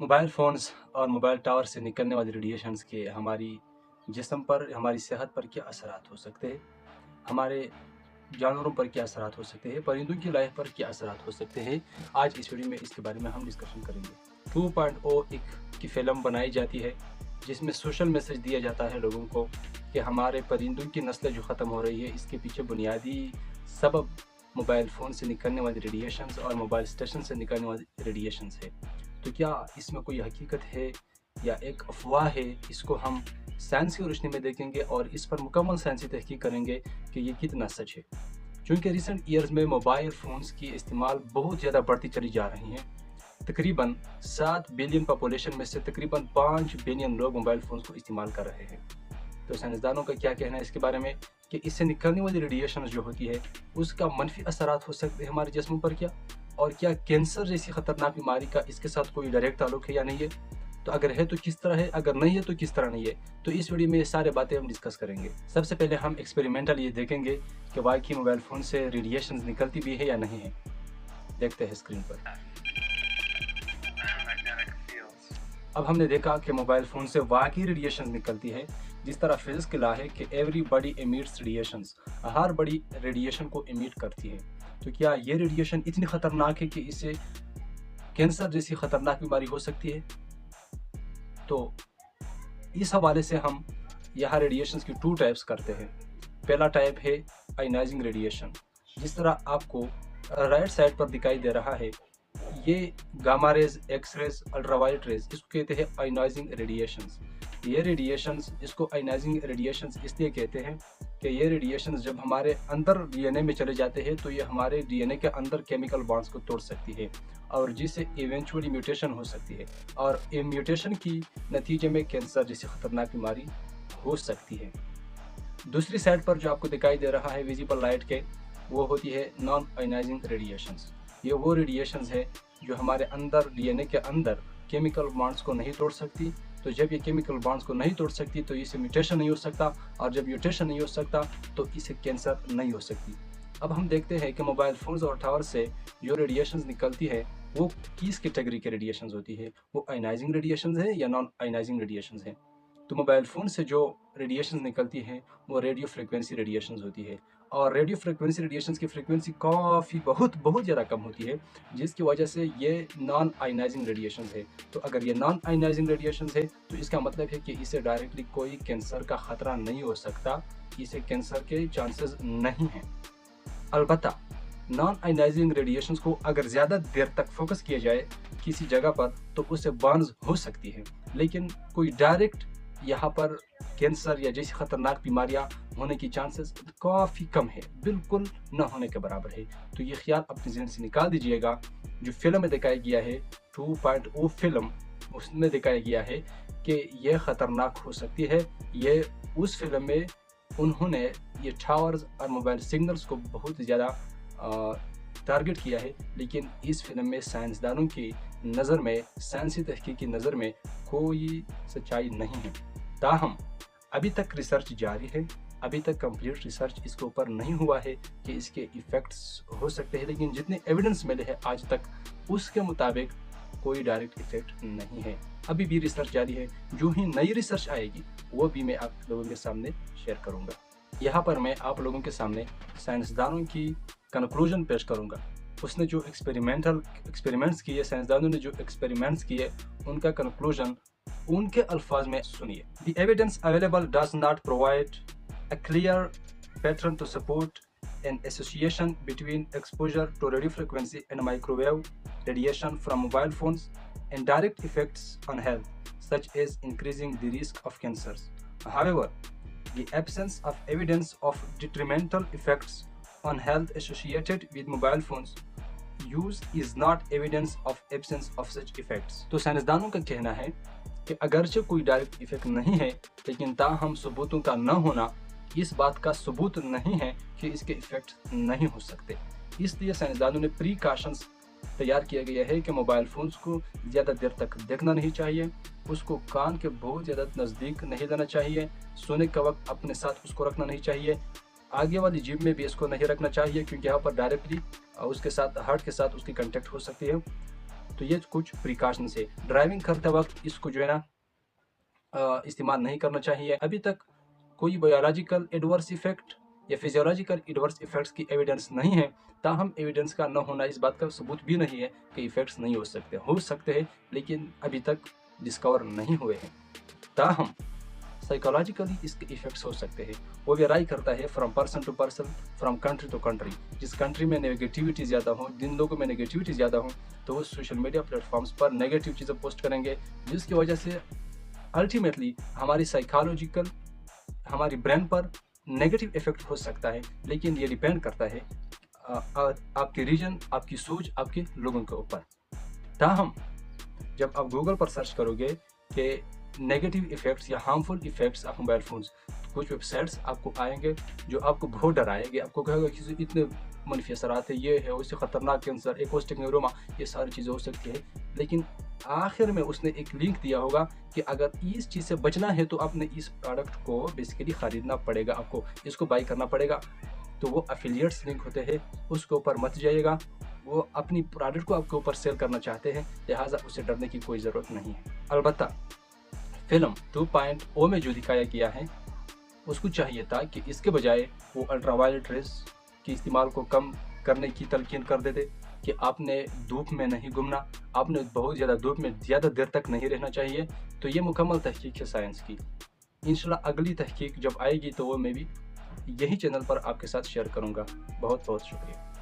Mobile phones और mobile tower से निकलने वाली रेडिएशंस के हमारी जिस्म पर, हमारी सेहत पर क्या असरात हो सकते हैं? हमारे जानवरों पर क्या असरात हो सकते हैं? परिंदों की लाइफ पर क्या असरात हो सकते हैं? आज इस वीडियो में इसके बारे में हम डिस्कशन करेंगे। 2.0 एक की फ़िल्म बनाई जाती है, जिसमें सोशल मैसेज दिया जाता है लोगों को कि हमारे परिंदों की नस्लें जो ख़त्म हो रही है, इसके पीछे बुनियादी सबब मोबाइल फ़ोन से निकलने वाली रेडिएशंस और मोबाइल स्टेशन से निकलने वाली रेडिएशंस है। तो क्या इसमें कोई हकीकत है या एक अफ़वाह है? इसको हम साइंस की रोशनी में देखेंगे और इस पर मुकम्मल साइंसी तहकीक करेंगे कि ये कितना सच है। चूँकि रिसेंट ईयर्स में मोबाइल फ़ोन्स की इस्तेमाल बहुत ज़्यादा बढ़ती चली जा रही है। तकरीबन 7 बिलियन पॉपुलेशन में से तकरीबन 5 बिलियन लोग मोबाइल फ़ोन्स को इस्तेमाल कर रहे हैं। तो साइंसदानों का क्या कहना है इसके बारे में कि इससे निकलने वाली रेडिएशन जो होती है, उसका मनफी असरात हो सकते हैं हमारे जिस्म पर क्या? और क्या कैंसर जैसी ख़तरनाक बीमारी का इसके साथ कोई डायरेक्ट ताल्लुक है या नहीं है? तो अगर है तो किस तरह है, अगर नहीं है तो किस तरह नहीं है? तो इस वीडियो में ये सारी बातें हम डिस्कस करेंगे। सबसे पहले हम एक्सपेरिमेंटल ये देखेंगे कि वाकई मोबाइल फ़ोन से रेडिएशन निकलती भी है या नहीं है। देखते हैं स्क्रीन पर। अब हमने देखा कि मोबाइल फ़ोन से वाकई रेडिएशन निकलती है। जिस तरह फिजिक्स की लॉ है कि एवरी बॉडी एमिट्स रेडिएशंस, हर बॉडी रेडिएशन को एमिट करती है। तो क्या ये रेडिएशन इतनी ख़तरनाक है कि इससे कैंसर जैसी ख़तरनाक बीमारी हो सकती है? तो इस हवाले से हम यहाँ रेडिएशंस की 2 टाइप्स करते हैं। पहला टाइप है आयनाइजिंग रेडिएशन। जिस तरह आपको राइट साइड पर दिखाई दे रहा है, ये gamma rays, X rays, ultraviolet rays, इसको कहते हैं आयनाइजिंग रेडिएशंस। ये रेडिएशंस, इसको आयनाइजिंग रेडिएशंस इसलिए कहते हैं कि ये रेडिएशंस जब हमारे अंदर डीएनए में चले जाते हैं तो ये हमारे डीएनए के अंदर केमिकल बॉन्ड्स को तोड़ सकती है और जिससे इवेंचुअली म्यूटेशन हो सकती है और म्यूटेशन की नतीजे में कैंसर जैसी खतरनाक बीमारी हो सकती है। दूसरी साइड पर जो आपको दिखाई दे रहा है विजिबल लाइट के, वो होती है नॉन आयनाइजिंग रेडिएशंस। ये वो रेडिएशंस है जो हमारे अंदर डीएनए के अंदर केमिकल बॉन्ड्स को नहीं तोड़ सकती। तो जब ये केमिकल बॉन्ड्स को नहीं तोड़ सकती तो इससे म्यूटेशन नहीं हो सकता और जब म्यूटेशन नहीं हो सकता तो इससे कैंसर नहीं हो सकती। अब हम देखते हैं कि मोबाइल फ़ोन्स और टावर से जो रेडिएशंस निकलती है वो किस कैटेगरी के रेडिएशंस होती है, वो आयनाइजिंग रेडिएशंस है या नॉन आयनाइजिंग रेडिएशंस है। तो मोबाइल फ़ोन से जो रेडिएशंस निकलती हैं वो रेडियो फ्रिक्वेंसी रेडिएशंस होती है और रेडियो फ्रिक्वेंसी रेडिएशंस की फ्रिक्वेंसी काफ़ी बहुत ज़्यादा कम होती है, जिसकी वजह से ये नॉन आयनाइजिंग रेडिएशंस है। तो अगर ये नॉन आयनाइजिंग रेडिएशंस है तो इसका मतलब है कि इससे डायरेक्टली कोई कैंसर का ख़तरा नहीं हो सकता, इसे कैंसर के चांसेस नहीं हैं। अलबत्ता नॉन आयनाइजिंग रेडिएशंस को अगर ज़्यादा देर तक फोकस किया जाए किसी जगह पर तो उससे बर्न्स हो सकती है, लेकिन कोई डायरेक्ट यहाँ पर कैंसर या जैसी ख़तरनाक बीमारियाँ होने की चांसेस काफ़ी कम है, बिल्कुल न होने के बराबर है। तो ये ख्याल अपने ज़हन से निकाल दीजिएगा। जो फिल्म में दिखाया गया है 2.0 फिल्म, उसमें दिखाया गया है कि ये ख़तरनाक हो सकती है। ये उस फिल्म में उन्होंने ये टावर्स और मोबाइल सिग्नल्स को बहुत ज़्यादा टारगेट किया है, लेकिन इस फिल्म में साइंसदानों की नज़र में, साइंसी तहकीक की नज़र में कोई सच्चाई नहीं है। ताहम अभी तक रिसर्च जारी है, अभी तक कंप्लीट रिसर्च इसके ऊपर नहीं हुआ है कि इसके इफ़ेक्ट्स हो सकते हैं, लेकिन जितने एविडेंस मिले हैं आज तक उसके मुताबिक कोई डायरेक्ट इफ़ेक्ट नहीं है। अभी भी रिसर्च जारी है, जो ही नई रिसर्च आएगी वो भी मैं आप लोगों के सामने शेयर करूँगा। यहाँ पर मैं आप लोगों के सामने साइंसदानों की कंक्लूजन पेश करूँगा। उसने जो एक्सपेरिमेंट्स किए, साइंसदानों ने जो एक्सपेरिमेंट्स किए, उनका कंक्लूजन उनके अल्फाज में सुनिए। The evidence available does not provide a clear pattern to support an association between exposure to radio frequency and microwave radiation from mobile phones and direct effects on health, such as increasing the risk of cancers. However, the absence of evidence of detrimental effects on health associated with mobile phones use is not evidence of absence of such effects. तो साइंसदानों का कहना है कि अगरचे कोई direct effect नहीं है, लेकिन ताहम सबूतों का न होना इस बात का सबूत नहीं है कि इसके इफेक्ट नहीं हो सकते। इसलिए साइंसदानों ने प्रीकॉशंस तैयार किया गया है कि मोबाइल फ़ोन्स को ज़्यादा देर तक देखना नहीं चाहिए, उसको कान के बहुत ज़्यादा नज़दीक नहीं लेना चाहिए, सोने का वक्त अपने साथ उसको रखना नहीं चाहिए, आगे वाली जेब में भी इसको नहीं रखना चाहिए क्योंकि यहाँ पर डायरेक्टली उसके साथ हार्ट के साथ उसकी कंटेक्ट हो सकती है। तो ये कुछ प्रिकॉशंस है। ड्राइविंग करते वक्त इसको जो है ना इस्तेमाल नहीं करना चाहिए। अभी तक कोई बायोलॉजिकल एडवर्स इफेक्ट या फिजियोलॉजिकल एडवर्स इफेक्ट्स की एविडेंस नहीं है। ताहम एविडेंस का न होना इस बात का सबूत भी नहीं है कि इफेक्ट्स नहीं हो सकते हैं, लेकिन अभी तक डिस्कवर नहीं हुए हैं। ताहम साइकोलॉजिकली इसके इफेक्ट्स हो सकते हैं। वो वेराई करता है from person to person, from country to country. जिस कंट्री में नेगेटिविटी ज़्यादा हो, जिन लोगों में नेगेटिविटी ज़्यादा हो, तो वो सोशल मीडिया प्लेटफॉर्म्स पर नेगेटिव चीज़ें पोस्ट करेंगे, जिसकी वजह से अल्टीमेटली हमारी साइकोलॉजिकल, हमारी ब्रेन पर नेगेटिव इफेक्ट हो सकता है। लेकिन ये डिपेंड करता है आपके रीजन, आपकी सोच, आपके लोगों के ऊपर। ताहम जब आप गूगल पर सर्च करोगे कि नेगेटिव इफेक्ट्स या harmful effects of mobile phones, कुछ वेबसाइट्स आपको आएंगे जो आपको बहुत डराएंगे, आपको कहेगा कि इतने मनफी असरात है, ये है, उससे खतरनाक कैंसर, एकोस्टिक न्यूरोमा, ये सारी चीज़ें हो सकती है। लेकिन आखिर में उसने एक लिंक दिया होगा कि अगर इस चीज़ से बचना है तो आपने इस प्रोडक्ट को बेसिकली ख़रीदना पड़ेगा, आपको इसको बाई करना पड़ेगा। तो वो एफिलिएट्स लिंक होते हैं, उसके ऊपर मत जाइएगा। वो अपनी प्रोडक्ट को आपके ऊपर सेल करना चाहते हैं, लिहाजा उससे डरने की कोई ज़रूरत नहीं है। अलबत्ता फिल्म 2.0 में जो दिखाया गया है, उसको चाहिए था कि इसके बजाय वो अल्ट्रावायलेट रेस के इस्तेमाल को कम करने की तलकीन कर देते, कि आपने धूप में नहीं घूमना, आपने बहुत ज़्यादा धूप में ज़्यादा देर तक नहीं रहना चाहिए। तो ये मुकम्मल तहकीक है साइंस की। इंशाल्लाह अगली तहकीक जब आएगी तो वो मैं भी यही चैनल पर आपके साथ शेयर करूँगा। बहुत बहुत शुक्रिया।